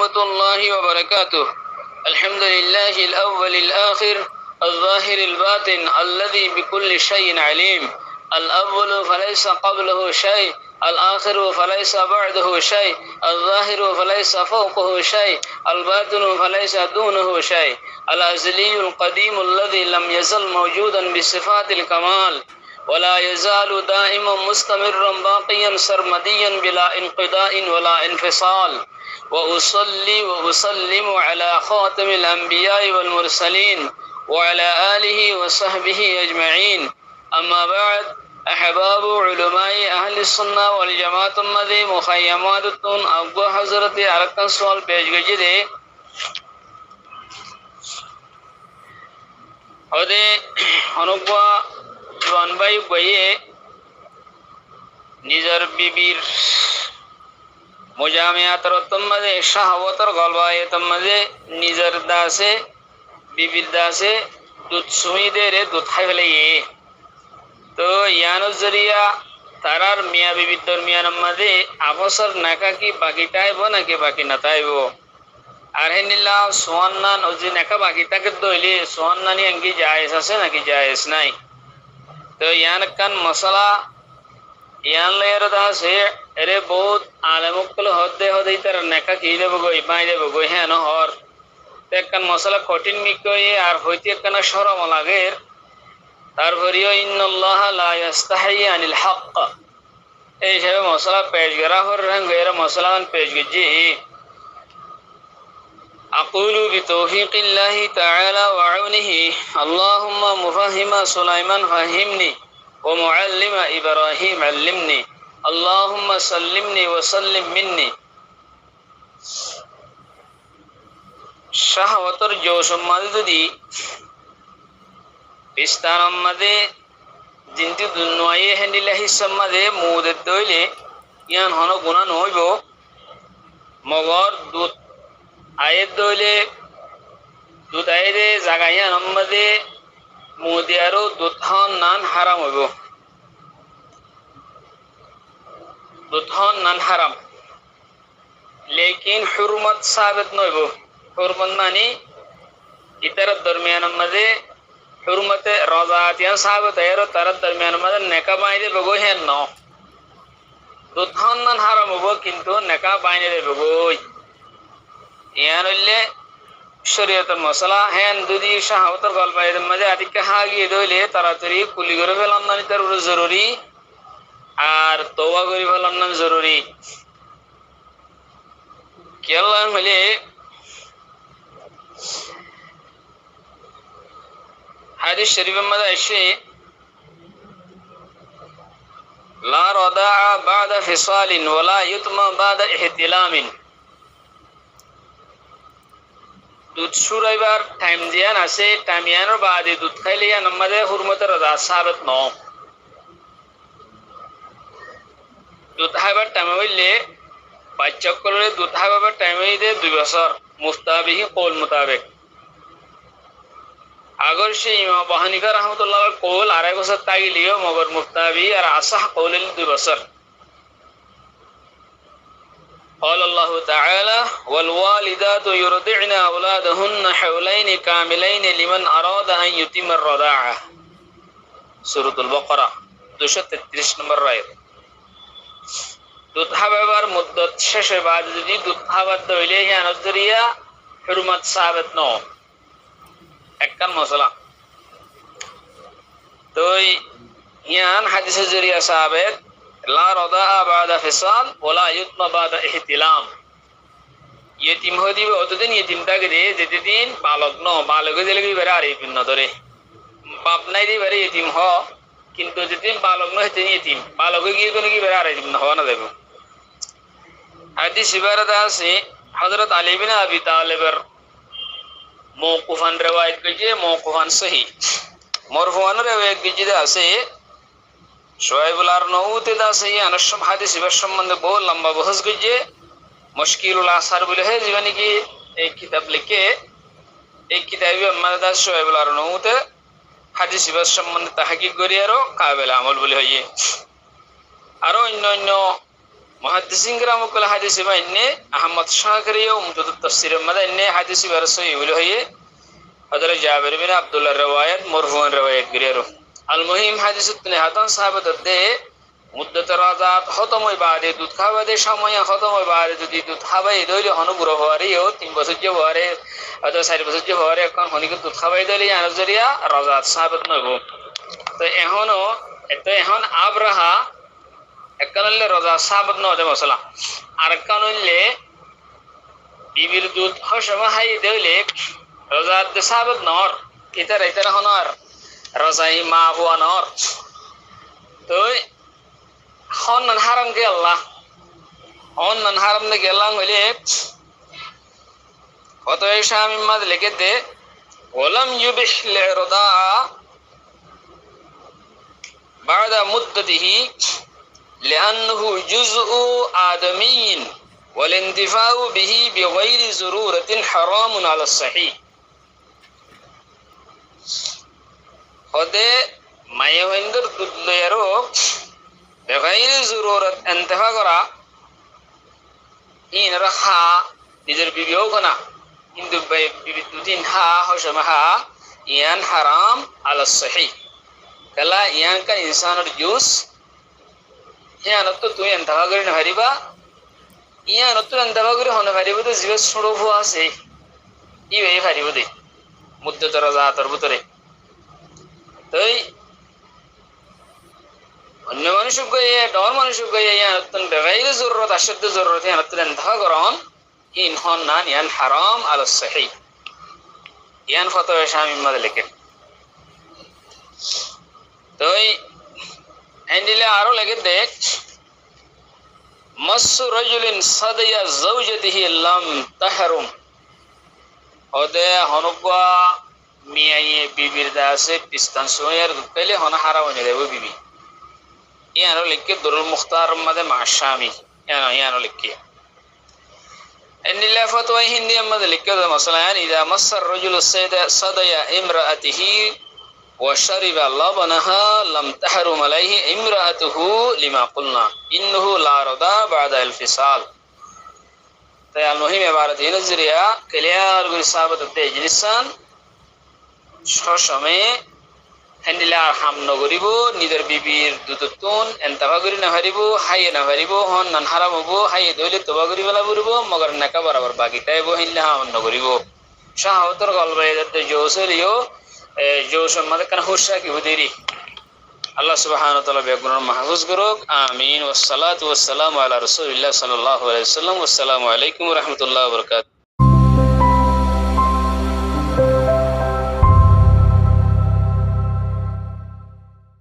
ورحمة الله وبركاته. الحمد لله الأول الآخر الظاهر الباطن الذي بكل شيء عليم. الأول فليس قبله شيء، الآخر فليس بعده شيء، الظاهر فليس فوقه شيء، الباطن فليس دونه شيء. الأزلي القديم الذي لم يزل موجودا بصفات الكمال ولا يزال دائما مستمرا باقيا سرمديا بلا انقضاء ولا انفصال. وأصلي وأسلم على خاتم الأنبياء والمرسلين وعلى آله وصحبه أجمعين. أما بعد، أحباب علماء أهل السنة والجماعة مدي مخيمات أبو حضرت أركان سوال پیش گجده ওদে অনুপা জোয়ানবাই বইয়ে নিজের বিবির মুজামিয়াতর তম্মাজে শাহওয়াতর গলবায়ে তম্মাজে নিজের দাসে বিবির দাসে দুধ সুমিদে রে দুধ খাই ফেলে তো ইয়ানোর জরিয়া তারার মিয়া বিবির দরমিয়ান মাঝে আবসর নাকা কি বাকি টাইব নাকি বাকি না তাইব আর হেনিলা সোয়ান্নান ওজি নাকা বাকি তাকে দইলে সোয়ান্নানি আঙ্গি জায়েজ আছে নাকি জায়েজ নাই। তো ইয়ান কান মশলা ইয়ান লেয়ার দাসে এরে বহুত আলেমুকল হদে হদে তার নাকা কি দেব গই বাই দেব গই হ্যাঁ নহর তেকান মশলা কঠিন মিকই আর হইতে কান শরম লাগের তারপরেও ইন্নাল্লাহ লা ইস্তাহি আনিল হক এই হিসেবে মশলা পেশ করা হর রঙের মশলা পেশ গজি أقول بتوفيق الله تعالى وعونه اللهم مفهم سليمان فهمني ومعلم إبراهيم علمني اللهم سلمني وسلم مني শাহওয়াতর জোশ মালদুদি বিস্তারম্মাদে জিনতি দুনওয়ায়ে হেন্ডিলাহি সম্মাদে মুদে দইলে ইয়ান হন গুণা নইব মগর দুধ আয়ের দইলে দুধ আয়েরে জাগাইয়ান সম্মাদে মুদে আরো দুধ হন নান হারাম হইব দুধ হন নান হারাম লেকিন হুরমত সাবিত নইব হুরমত মানে ইতার দরমিয়ান মাঝে হুরমতে রজাতিয়ান সাবিত এর তার দরমিয়ান মাঝে নেকা বাইরে বগো হেন ন দুধন নান হারাম হবো কিন্তু নেকা বাইরে বগোই ইয়ান হইলে শরীয়তের মশলা হেন দুদি শাহাওয়াতের গল্পের মাঝে আদিকে হাগিয়ে দইলে তাড়াতাড়ি কুলি করে ফেলাম না তার জরুরি আর তওবা করে ফেলাম না জরুরি কেলা হইলে হাদিস শরীফের মধ্যে আসে লা রাদাআ বাদা ফিসালিন ওয়ালা ইউতমা বাদা ইহতিলামিন দুধ সুরাইবার টাইম দিয়ান আছে টাইমিয়ানোর বাদে দুধ খাইলে আমাদের হুরমতের রাজা সাবেত ন দুধ খাইবার টাইম হইলে বাচ্চা করলে দুধ খাইবার টাইম হইলে 2 বছর মুস্তাবিহি কৌল মোতাবেক আগর সে ইমাম আবু হানিফা রাহমাতুল্লাহ কৌল 2.5 বছর তাগিলিও মগর মুফতাবি আর আসাহ কৌল 2 বছর قال الله تعالى والوالدات يرضعن أولادهن حولين كاملين لمن أراد أن يتم الرضاعة سورة البقرة 233 নম্বর আয়াত দুধ খাবার মুদ্দত শেষে বাদ যদি দুধ খাবার দইলে হিয়ানত জরিয়া হুরমত সাবিত ন একখান মশলা তো ইয়ান হাদিসে জরিয়া সাবেত লা রাদাআ বাদা ফিসাল ওয়ালা ইউতমা বাদা ইহতিলাম ইতিম হদিবে অতদিন ইতিমটাকে দে যেদিন বালক ন বালক দিলে বেরা আর ইতিম ধরে বাপ নাই দি বেরা ইতিম হ কিন্তু যেদিন বালক ন হেতেন ইতিম বালক গিয়ে কোন কি বেরা আর ইতিম না হওয়া না দেব হাদিস ইবারত আছে হযরত আলী বিন আবি তালিবের মওকুফান riwayat কইছে মওকুফান সহি মারফুআন riwayat কইছে আছে শোয়েবুল আরনাউতে আছে আনসম হাদিস ইবার সম্বন্ধে বহু লম্বা বহস কইছে মুশকিলুল আসার বলে হে জীবনী কি এক কিতাব লিখে এক কিতাবে আমাদের দাস শোয়েবুল আরনাউতে হাদিস ইবার সম্বন্ধে তাহকিক করি আরো কাবিল আমল বলে হইয়ে আরো অন্য অন্য muhaddisin gram kul hadisi ba inne ahmad shakiri yo mudud tafsir mada inne hadisi baraso yulo hoye hadar jabir bin abdullah riwayat marfu'an riwayat girero al muhim hadisut ne hatan sahabat de মুদ্দত Rajat খতম হই বাদে দুধ খাওয়াতে সময় খতম হই বাদে যদি দুধ খাওয়াই দইলে অনুগ্রহ হওয়ারেও 3 বছর যে হওয়ারে অথবা 4 বছর যে হওয়ারে এখন হনিকে দুধ খাওয়াই দইলে আনজরিয়া রাজাত সাহাবত নব তো এখন আবরাহা এককানলে রাজা সাহাবত নদে মশলা আর কানলে বিবির দুধ হসমা হাই দইলে রাজাত সাহাবত নর ইতার হনর রাজাই মা হুয়া নর তো হনন হারাম কে আল্লাহ হনন হারাম নে গেলাম হইলে কত শামিম মাদ লিখে দে ওয়ালাম ইউবিহ লিরদা বাদা মুদ্দতিহি লিআন্নাহু জুজউ আদমিয়্যিন ওয়াল ইনতিফাউ বিহি বিগাইরি যুরুরাতিন হারামুন আলা সহিহ হদে মায়হিন্দর দুদলেরো বেগাইরি জরুরত ইন্তেফা করা ইন রাখা নিজের বিবিও কোনা কিন্তু বিবি দুদিন হা হসমহা ইয়ান হারাম আলা সহিহ কলা ইয়ান কা ইনসানের জুস ইয়ান তো তুই ইন্তেফা করি না হারিবা ইয়ান তো ইন্তেফা করি হন হারিবা তো জীব সুরভ আছে ই বে হারিব দে মুদ্দত রাজাতর ভিতরে তাই অন্য মানুষকে ডর মানুষকে ইয়ান বেগাইর জরুরত আশদ জরুরত ইয়ান ইন্তেফা করন ইন হন নান ইয়ান হারাম আলা সহিহ ইয়ান ফতোয়া শামিম মাদ লিখে তাই এন্ডিলে আরো লাগে দেখ মাসু রাজুলিন সাদিয়া যাওজাতিহি লাম তাহরুম ওদে হনবা মিয়ায়ে বিবির দাসে পিস্তান সোয়ার দুকলে হন হারাম হয়ে দেব বিবি ইয়ানো লিখে দুরুল মুখতার মধ্যে মাশামি ইয়ানো লিখে এন্ডিলে ফতোয়া হিন্দি মধ্যে লিখে মাসালান ইদা মাসার রাজুল সাদিয়া ইমরাআতিহি وشرب لبنها لم تحرم عليه امرأته لما قلنا إنه لا رضا بعد الفصال তাই المهم عبارت নজরিয়া ক্লিয়ার করে সাহাবত তেজলিসান সসময়ে হ্যান্ডিলা হাম নগরিব নিজের বিবির দুদতুন এন্তাবা করি না হারিব হাইয়ে না হারিব হন নান হারাম হবো হাইয়ে দইলে তোবা করি বলা বলবো মগর নাকা বরাবর বাকি তাইব হিল্লা হাম নগরিব শাহাওতর গলবায়ে যাতে জোসলিও जोश मद कन हुशा की हुदेरी अल्लाह सुब्हानहु व तआला बेगुनाह महफूज करुक आमीन वस्सलातु वस्सलामु अला रसूलिल्लाह सल्लल्लाहु अलैहि वसल्लम वस्सलामु अलैकुम व रहमतुल्लाहि व बरकातहू।